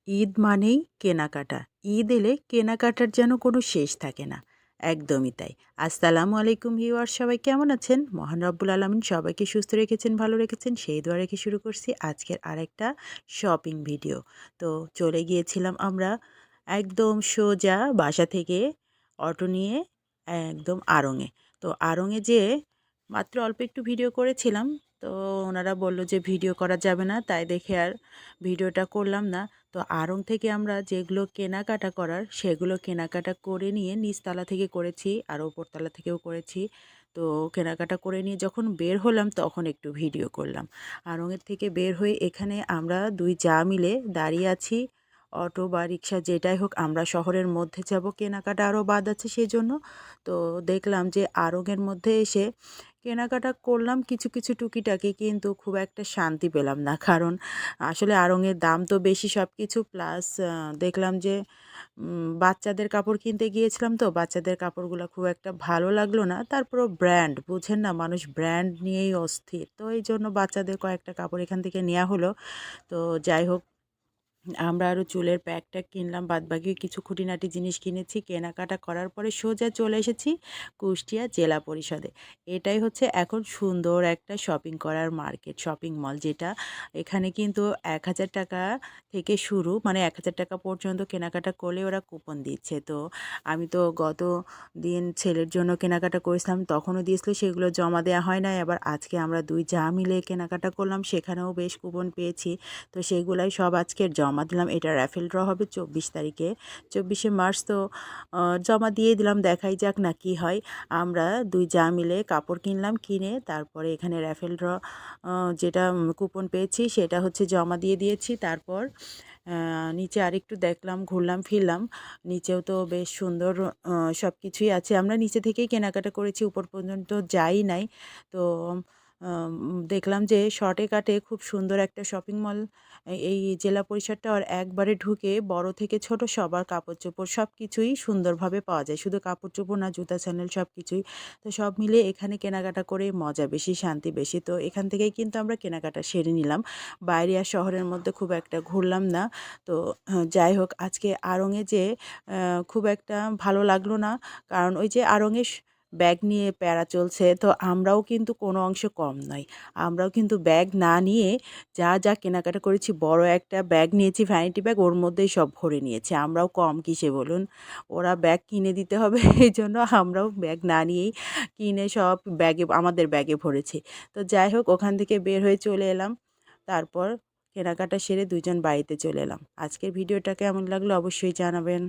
ঈদ মানেই কেনাকাটা। ঈদ এলে কেনাকাটার যেন কোনো শেষ থাকে না। একদমই তাই। আসসালামু আলাইকুম ভিউয়ার্স, সবাই কেমন আছেন? মহান রব্বুল আলামিন সবাইকে সুস্থ রেখেছেন, ভালো রেখেছেন, সেই দোয়া রেখে শুরু করছি আজকের আরেকটা শপিং ভিডিও। তো চলে গিয়েছিলাম আমরা একদম সোজা বাসা থেকে অটো নিয়ে একদম আড়ংয়ে। তো আড়ংয়ে যেয়ে মাত্র অল্প একটু ভিডিও করেছিলাম। তো ওনারা বলল যে ভিডিও করা যাবে না, তাই দেখে আর ভিডিওটা করলাম না। তো আড়ং থেকে আমরা যেগুলো কেনাকাটা করার সেগুলো কেনাকাটা করে নিয়ে নিচতলা থেকে করেছি আর ওপরতলা থেকেও করেছি। তো কেনাকাটা করে নিয়ে যখন বের হলাম তখন একটু ভিডিও করলাম। আড়ংয়ের থেকে বের হয়ে এখানে আমরা দুই যা মিলে দাঁড়িয়ে আছি। অটো বা রিক্সা যেটাই হোক, আমরা শহরের মধ্যে যাব, কেনাকাটা আরও বাদ আছে সেজন্য। তো দেখলাম যে আড়ংয়ের মধ্যে এসে কেনাকাটা করলাম কিছু কিছু টুকিটাকি, কিন্তু খুব একটা শান্তি পেলাম না। কারণ আসলে আড়ংয়ের দাম তো বেশি সব কিছু, প্লাস দেখলাম যে বাচ্চাদের কাপড় কিনতে গিয়েছিলাম, তো বাচ্চাদের কাপড়গুলো খুব একটা ভালো লাগলো না। তারপরও ব্র্যান্ড বুঝেন না, মানুষ ব্র্যান্ড নিয়েই অস্থির। তো এই জন্য বাচ্চাদের কয়েকটা কাপড় এখান থেকে নেওয়া হলো। তো যাই হোক, আমরা আরও চুলের প্যাক কিনলাম, বাদবাকি কিছু খুঁটিনাটি জিনিস কিনেছি। কেনাকাটা করার পরে সোজা চলে এসেছি কুষ্টিয়া জেলা পরিষদে। এটাই হচ্ছে এখন সুন্দর একটা শপিং করার মার্কেট, শপিং মল, যেটা এখানে কিন্তু ১,০০০ টাকা থেকে শুরু, মানে ১,০০০ টাকা পর্যন্ত কেনাকাটা করলে ওরা কুপন দিচ্ছে। তো আমি তো গত দিন ছেলের জন্য কেনাকাটা করেছিলাম, তখনও দিয়েছিল, সেগুলো জমা দেওয়া হয় নাই। আবার আজকে আমরা দুই যা মিলে কেনাকাটা করলাম, সেখানেও বেশ কুপন পেয়েছি। তো সেইগুলাই সব আজকের জমা দিলাম। এটা র্যাফেল ড্র হবে ২৪ তারিখে, ২৪শে মার্চ। তো জমা দিয়ে দিলাম, দেখাই যাক না কি হয়। আমরা দুই যা মিলে কাপড় কিনলাম, কিনে তারপরে এখানে র্যাফেল ড্র যেটা কুপন পেয়েছি সেটা হচ্ছে জমা দিয়ে দিয়েছি। তারপর নিচে আরেকটু দেখলাম, ঘুরলাম ফিরলাম। নিচেও তো বেশ সুন্দর সব কিছুই আছে। আমরা নিচে থেকেই কেনাকাটা করেছি, উপর পর্যন্ত যাই নাই। তো দেখলাম যে শর্টে কাটে খুব সুন্দর একটা শপিং মল এই জেলা পরিষদটা। আর একবারে ঢুকে বড় থেকে ছোট সবার কাপড় চোপড় সব কিছুই সুন্দরভাবে পাওয়া যায়। শুধু কাপড় চোপড় না, জুতা স্যান্ডেল সব কিছুই। তো সব মিলিয়ে এখানে কেনাকাটা করে মজা বেশি, শান্তি বেশি। তো এখান থেকেই কিন্তু আমরা কেনাকাটা সেরে নিলাম। বাইরে আর শহরের মধ্যে খুব একটা ঘুরলাম না। তো যাই হোক, আজকে আড়ংয়ে যেয়ে খুব একটা ভালো লাগলো না। কারণ ওই যে আড়ংয়ে ব্যাগ নিয়ে প্যারা চলছে, তো আমরাও কিন্তু কোনো অংশে কম নই। আমরাও কিন্তু ব্যাগ না নিয়ে যা যা কেনাকাটা করেছি, বড় একটা ব্যাগ নিয়েছি, ভ্যানিটি ব্যাগ, ওর মধ্যেই সব ভরে নিয়েছি। আমরাও কম কিসে বলুন? ওরা ব্যাগ কিনে দিতে হবে এই জন্য আমরাও ব্যাগ না নিয়েই কিনে সব ব্যাগে, আমাদের ব্যাগে ভরেছি। তো যাই হোক, ওখান থেকে বের হয়ে চলে এলাম। তারপর কেনাকাটা সেরে দুজন বাড়িতে চলে এলাম। আজকের ভিডিওটা কেমন লাগলো অবশ্যই জানাবেন।